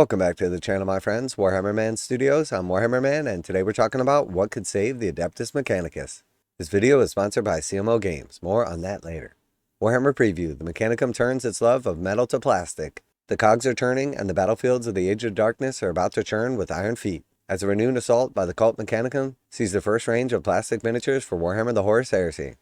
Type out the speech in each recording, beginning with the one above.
Welcome back to the channel, my friends. Warhammer Man Studios. I'm Warhammer Man, and today we're talking about what could save the Adeptus Mechanicus. This video is sponsored by CMO Games. More on that later. Warhammer Preview. The Mechanicum turns its love of metal to plastic. The cogs are turning, and the battlefields of the Age of Darkness are about to churn with iron feet, as a renewed assault by the cult Mechanicum sees the first range of plastic miniatures for Warhammer the Horus Heresy.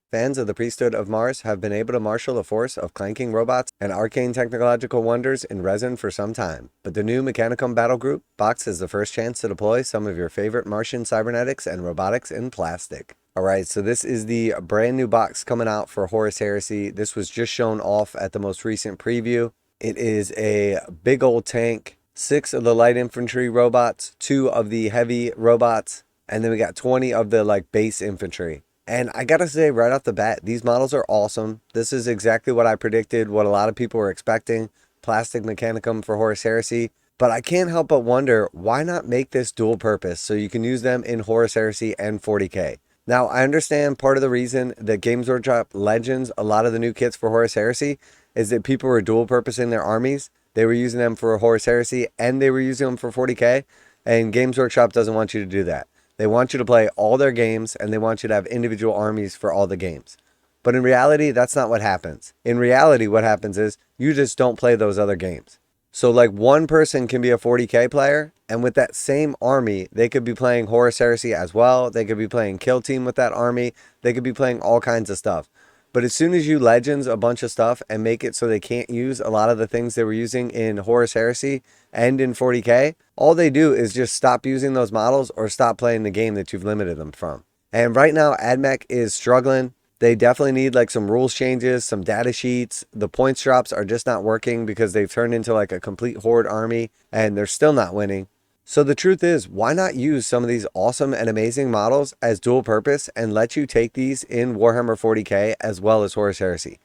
Fans of the Priesthood of Mars have been able to marshal a force of clanking robots and arcane technological wonders in resin for some time, but the new Mechanicum Battle Group box is the first chance to deploy some of your favorite Martian cybernetics and robotics in plastic. Alright, so this is the brand new box coming out for Horus Heresy. This was just shown off at the most recent preview. It is a big old tank, 6 of the light infantry robots, 2 of the heavy robots, and then we got 20 of the base infantry. And I gotta say right off the bat, these models are awesome. This is exactly what I predicted, what a lot of people were expecting. Plastic Mechanicum for Horus Heresy. But I can't help but wonder, why not make this dual purpose so you can use them in Horus Heresy and 40k? Now, I understand part of the reason that Games Workshop Legends, a lot of the new kits for Horus Heresy, is that people were dual purposing their armies. They were using them for Horus Heresy and they were using them for 40k. And Games Workshop doesn't want you to do that. They want you to play all their games, and they want you to have individual armies for all the games. But in reality, that's not what happens. In reality, what happens is you just don't play those other games. So one person can be a 40k player, and with that same army, they could be playing Horus Heresy as well. They could be playing Kill Team with that army. They could be playing all kinds of stuff. But as soon as you Legends a bunch of stuff and make it so they can't use a lot of the things they were using in Horus Heresy and in 40k, all they do is just stop using those models or stop playing the game that you've limited them from. And right now, AdMech is struggling. They definitely need some rules changes, some data sheets. The points drops are just not working because they've turned into a complete horde army and they're still not winning. So the truth is, why not use some of these awesome and amazing models as dual purpose and let you take these in Warhammer 40k as well as Horus Heresy?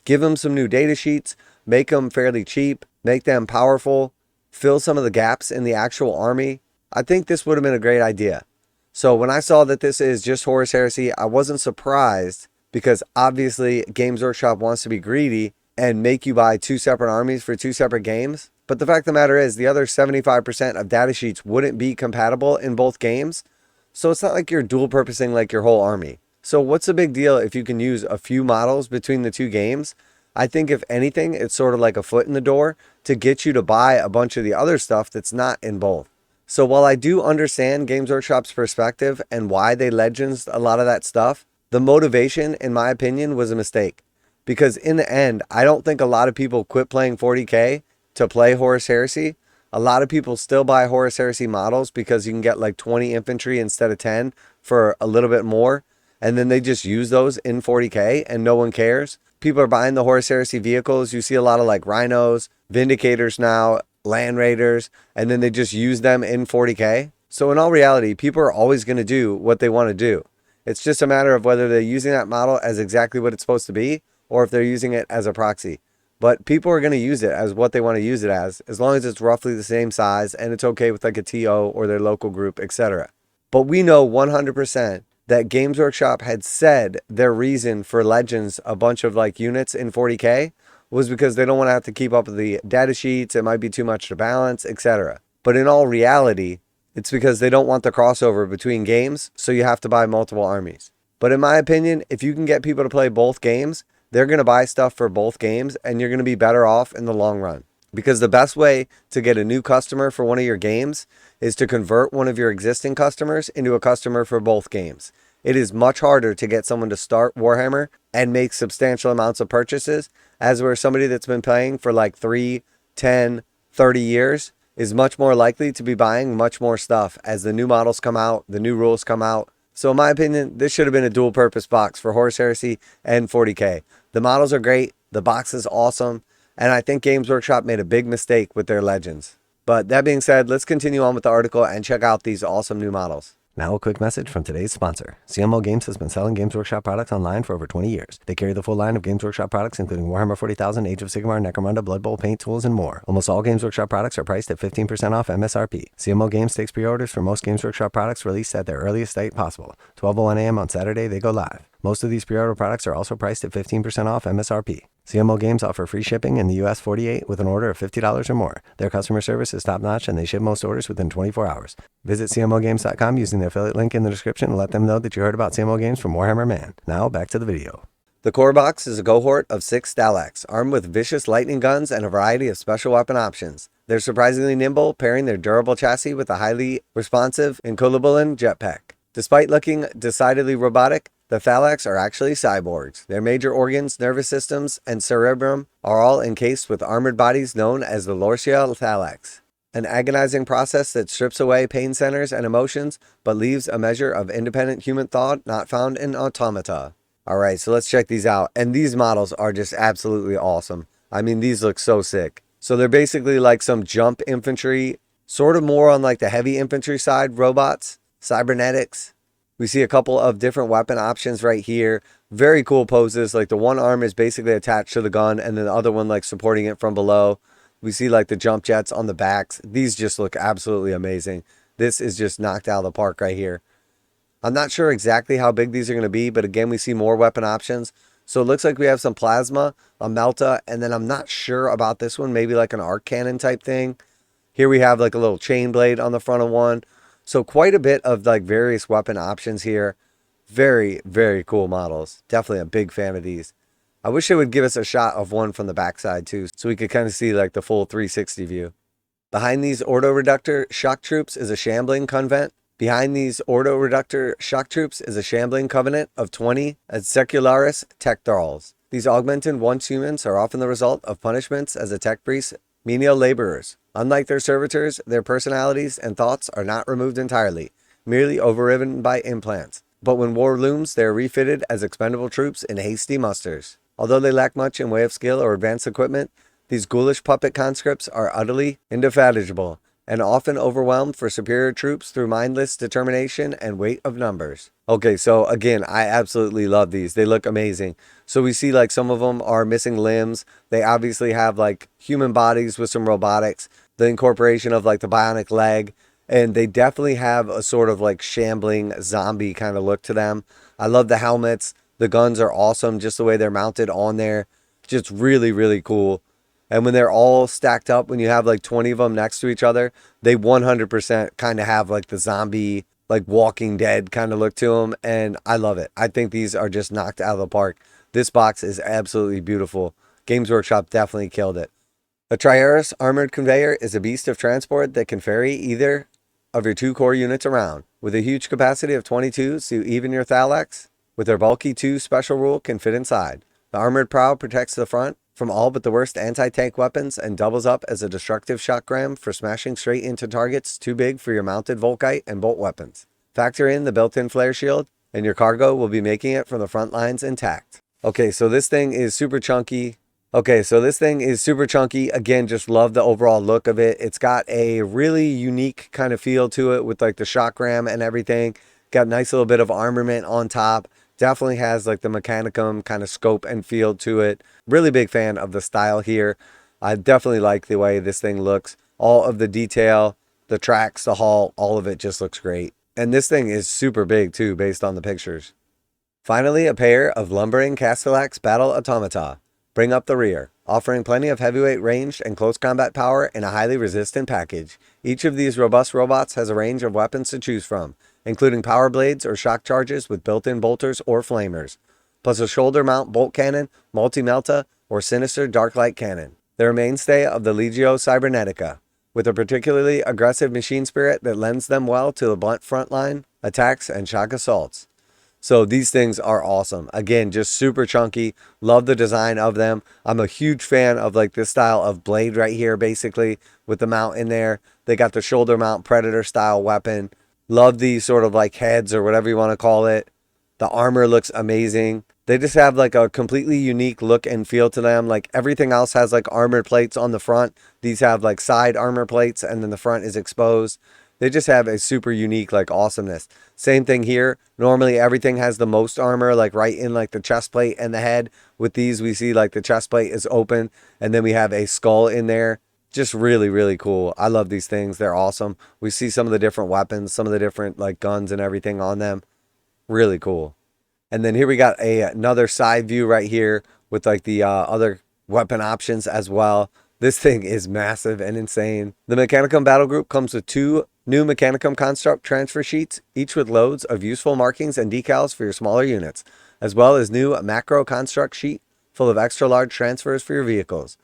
Give them some new data sheets, make them fairly cheap, make them powerful, fill some of the gaps in the actual army. I think this would have been a great idea. So when I saw that this is just Horus Heresy, I wasn't surprised because obviously Games Workshop wants to be greedy and make you buy 2 separate armies for 2 separate games. But the fact of the matter is, the other 75% of data sheets wouldn't be compatible in both games. So it's not like you're dual purposing your whole army. So what's the big deal if you can use a few models between the 2 games? I think if anything, it's sort of like a foot in the door to get you to buy a bunch of the other stuff that's not in both. So while I do understand Games Workshop's perspective and why they Legends a lot of that stuff, the motivation, in my opinion, was a mistake. Because in the end, I don't think a lot of people quit playing 40k to play Horus Heresy. A lot of people still buy Horus Heresy models because you can get 20 infantry instead of 10 for a little bit more. And then they just use those in 40k and no one cares. People are buying the Horus Heresy vehicles. You see a lot of Rhinos, Vindicators now, Land Raiders, and then they just use them in 40k. So in all reality, people are always going to do what they want to do. It's just a matter of whether they're using that model as exactly what it's supposed to be or if they're using it as a proxy. But people are going to use it as what they want to use it as long as it's roughly the same size and it's okay with a TO or their local group, etc. But we know 100% that Games Workshop had said their reason for Legends a bunch of units in 40k was because they don't want to have to keep up with the data sheets, it might be too much to balance, etc. But in all reality, it's because they don't want the crossover between games, so you have to buy multiple armies. But in my opinion, if you can get people to play both games, they're going to buy stuff for both games and you're going to be better off in the long run. Because the best way to get a new customer for one of your games is to convert one of your existing customers into a customer for both games. It is much harder to get someone to start Warhammer and make substantial amounts of purchases, as where somebody that's been playing for 3, 10, 30 years is much more likely to be buying much more stuff as the new models come out, the new rules come out. So in my opinion, this should have been a dual purpose box for Horus Heresy and 40k. The models are great, the box is awesome, and I think Games Workshop made a big mistake with their Legends. But that being said, let's continue on with the article and check out these awesome new models. Now a quick message from today's sponsor. CMO Games has been selling Games Workshop products online for over 20 years. They carry the full line of Games Workshop products, including Warhammer 40,000, Age of Sigmar, Necromunda, Blood Bowl, paint tools, and more. Almost all Games Workshop products are priced at 15% off MSRP. CMO Games takes pre-orders for most Games Workshop products released at their earliest date possible. 12:01 a.m. on Saturday, they go live. Most of these pre-order products are also priced at 15% off MSRP. CMO Games offer free shipping in the US 48 with an order of $50 or more. Their customer service is top-notch and they ship most orders within 24 hours. Visit CMOGames.com using the affiliate link in the description and let them know that you heard about CMO Games from Warhammer Man. Now, back to the video. The core box is a cohort of 6 Thallax, armed with vicious lightning guns and a variety of special weapon options. They're surprisingly nimble, pairing their durable chassis with a highly responsive Incolabulin jetpack. Despite looking decidedly robotic, the Thallax are actually cyborgs. Their major organs, nervous systems, and cerebrum are all encased with armored bodies known as the Lorcia Thallax, an agonizing process that strips away pain centers and emotions, but leaves a measure of independent human thought not found in automata. Alright, so let's check these out. And these models are just absolutely awesome. I mean, these look so sick. So they're basically like some jump infantry, sort of more on like the heavy infantry side, robots, cybernetics. We see a couple of different weapon options right here. Very cool poses. Like the one arm is basically attached to the gun and then the other one like supporting it from below. We see like the jump jets on the backs. These just look absolutely amazing. This is just knocked out of the park right here. I'm not sure exactly how big these are going to be, but again, we see more weapon options. So it looks like we have some plasma, a melta, and then I'm not sure about this one, maybe like an arc cannon type thing. Here we have like a little chain blade on the front of one. So quite a bit of like various weapon options here. Very, very cool models. Definitely a big fan of these. I wish they would give us a shot of one from the backside too, so we could kind of see like the full 360 view. Behind these Ordo Reductor shock troops is a shambling convent. Behind these Ordo Reductor shock troops is a shambling covenant of 20 Adsecularis Tech-thralls. These augmented once humans are often the result of punishments as a tech priest, menial laborers. Unlike their servitors, their personalities and thoughts are not removed entirely, merely overridden by implants. But when war looms, they are refitted as expendable troops in hasty musters. Although they lack much in way of skill or advanced equipment, these ghoulish puppet conscripts are utterly indefatigable, and often overwhelmed for superior troops through mindless determination and weight of numbers. Okay, so again, I absolutely love these. They look amazing. So we see like some of them are missing limbs. They obviously have like human bodies with some robotics, the incorporation of like the bionic leg, and they definitely have a sort of like shambling zombie kind of look to them. I love the helmets. The guns are awesome, just the way they're mounted on there. Just really, really cool. And when they're all stacked up, when you have like 20 of them next to each other, they 100% kind of have like the zombie, like Walking Dead kind of look to them. And I love it. I think these are just knocked out of the park. This box is absolutely beautiful. Games Workshop definitely killed it. A Triaros armored conveyor is a beast of transport that can ferry either of your 2 core units around. With a huge capacity of 22, so even your Thallax, with their bulky 2 special rule, can fit inside. The armored prow protects the front from all but the worst anti-tank weapons and doubles up as a destructive shotgram for smashing straight into targets too big for your mounted Volkite and bolt weapons. Factor in the built-in flare shield, and your cargo will be making it from the front lines intact. Okay, so this thing is super chunky. Again, just love the overall look of it. It's got a really unique kind of feel to it with like the shotgram and everything. Got a nice little bit of armament on top. Definitely has like the Mechanicum kind of scope and feel to it. Really big fan of the style here. I definitely like the way this thing looks. All of the detail, the tracks, the hull, all of it just looks great. And this thing is super big too, based on the pictures. Finally, a pair of lumbering Castellax Battle-automata. Bring up the rear, offering plenty of heavyweight ranged and close combat power in a highly resistant package. Each of these robust robots has a range of weapons to choose from, including power blades or shock charges with built-in bolters or flamers, plus a shoulder mount bolt cannon, multi-melta, or sinister dark light cannon. They're a mainstay of the Legio Cybernetica, with a particularly aggressive machine spirit that lends them well to the blunt frontline attacks and shock assaults. So these things are awesome. Again, just super chunky. Love the design of them. I'm a huge fan of like this style of blade right here, basically, with the mount in there. They got the shoulder mount Predator style weapon. Love these sort of like heads or whatever you want to call it. The armor looks amazing. They just have like a completely unique look and feel to them. Like everything else has like armored plates on the front. These have like side armor plates and then the front is exposed. They just have a super unique like awesomeness. Same thing here. Normally everything has the most armor like right in like the chest plate and the head. With these we see like the chest plate is open and then we have a skull in there. Just really, really cool. I love these things. They're awesome. We see some of the different weapons, some of the different like guns and everything on them. Really cool. And then here we got another side view right here with like the other weapon options as well. This thing is massive and insane. The Mechanicum battle group comes with 2 new Mechanicum construct transfer sheets, each with loads of useful markings and decals for your smaller units, as well as new macro construct sheet full of extra large transfers for your vehicles.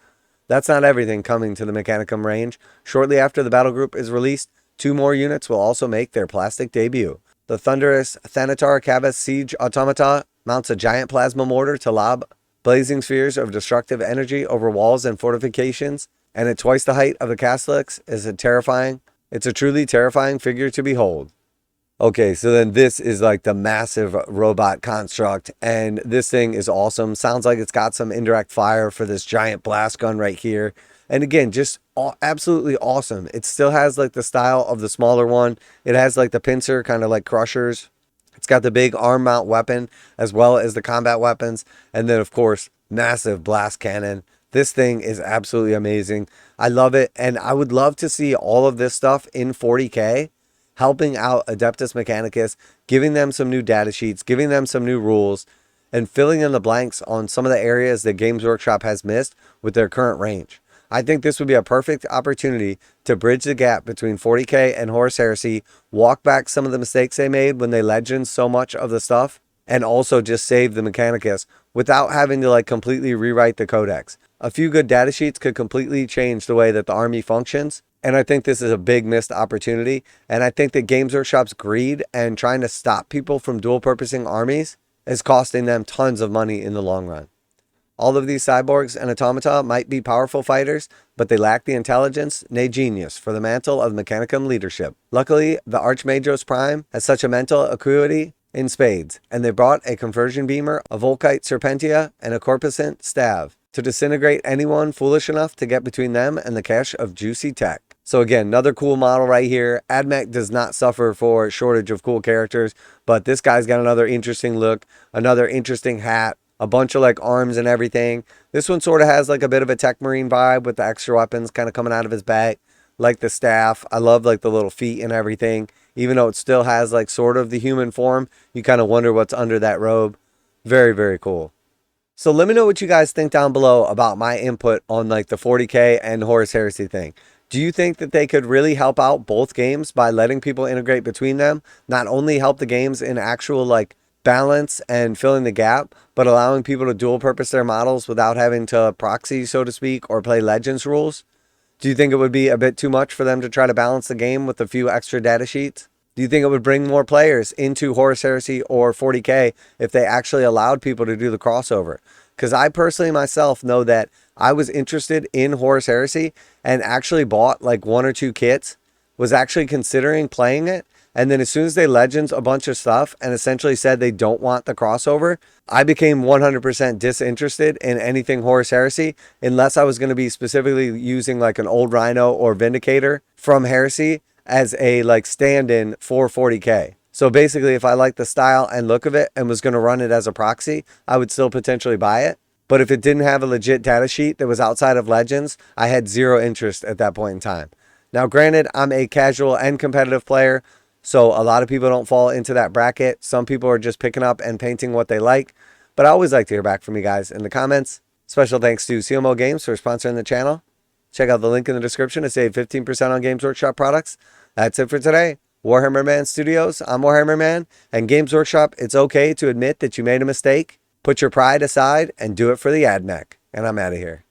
That's not everything coming to the Mechanicum range. Shortly after the battle group is released, 2 more units will also make their plastic debut. The thunderous Thanatar Cabas Siege Automata mounts a giant plasma mortar to lob blazing spheres of destructive energy over walls and fortifications, and at twice the height of the Castellax is it's a truly terrifying figure to behold. Okay, so then this is like the massive robot construct, and this thing is awesome. Sounds like it's got some indirect fire for this giant blast gun right here. And again, just absolutely awesome. It still has like the style of the smaller one. It has like the pincer, kind of like crushers. It's got the big arm mount weapon as well as the combat weapons. And then, of course, massive blast cannon. This thing is absolutely amazing. I love it. And I would love to see all of this stuff in 40K, helping out Adeptus Mechanicus, giving them some new data sheets, giving them some new rules, and filling in the blanks on some of the areas that Games Workshop has missed with their current range. I think this would be a perfect opportunity to bridge the gap between 40K and Horus Heresy, walk back some of the mistakes they made when they legend so much of the stuff, and also just save the Mechanicus without having to like completely rewrite the codex. A few good data sheets could completely change the way that the army functions, and I think this is a big missed opportunity. And I think that Games Workshop's greed and trying to stop people from dual purposing armies is costing them tons of money in the long run. All of these cyborgs and automata might be powerful fighters, but they lack the intelligence, nay genius, for the mantle of Mechanicum leadership. Luckily, the Archmagos Prime has such a mental acuity in spades, and they brought a conversion beamer, a Volkite Serpentia, and a Corpuscent Stav to disintegrate anyone foolish enough to get between them and the cache of juicy tech. So again, another cool model right here. AdMech does not suffer for a shortage of cool characters, but this guy's got another interesting look, another interesting hat, a bunch of like arms and everything. This one sort of has like a bit of a Tech Marine vibe with the extra weapons kind of coming out of his back, like the staff. I love like the little feet and everything. Even though it still has like sort of the human form, you kind of wonder what's under that robe. Very, very cool. So let me know what you guys think down below about my input on like the 40K and Horus Heresy thing. Do you think that they could really help out both games by letting people integrate between them? Not only help the games in actual like balance and filling the gap, but allowing people to dual purpose their models without having to proxy, so to speak, or play Legends rules? Do you think it would be a bit too much for them to try to balance the game with a few extra data sheets? Do you think it would bring more players into Horus Heresy or 40K if they actually allowed people to do the crossover? Because I personally myself know that I was interested in Horus Heresy and actually bought like 1 or 2 kits, was actually considering playing it. And then as soon as they legends a bunch of stuff and essentially said they don't want the crossover, I became 100% disinterested in anything Horus Heresy unless I was going to be specifically using like an old Rhino or Vindicator from Heresy as a like stand-in for 40K. So basically, if I liked the style and look of it and was going to run it as a proxy, I would still potentially buy it. But if it didn't have a legit data sheet that was outside of Legends, I had zero interest at that point in time. Now, granted, I'm a casual and competitive player, so a lot of people don't fall into that bracket. Some people are just picking up and painting what they like. But I always like to hear back from you guys in the comments. Special thanks to CMO Games for sponsoring the channel. Check out the link in the description to save 15% on Games Workshop products. That's it for today. Warhammer Man Studios, I'm Warhammer Man, and Games Workshop, it's okay to admit that you made a mistake. Put your pride aside and do it for the AdMech. And I'm out of here.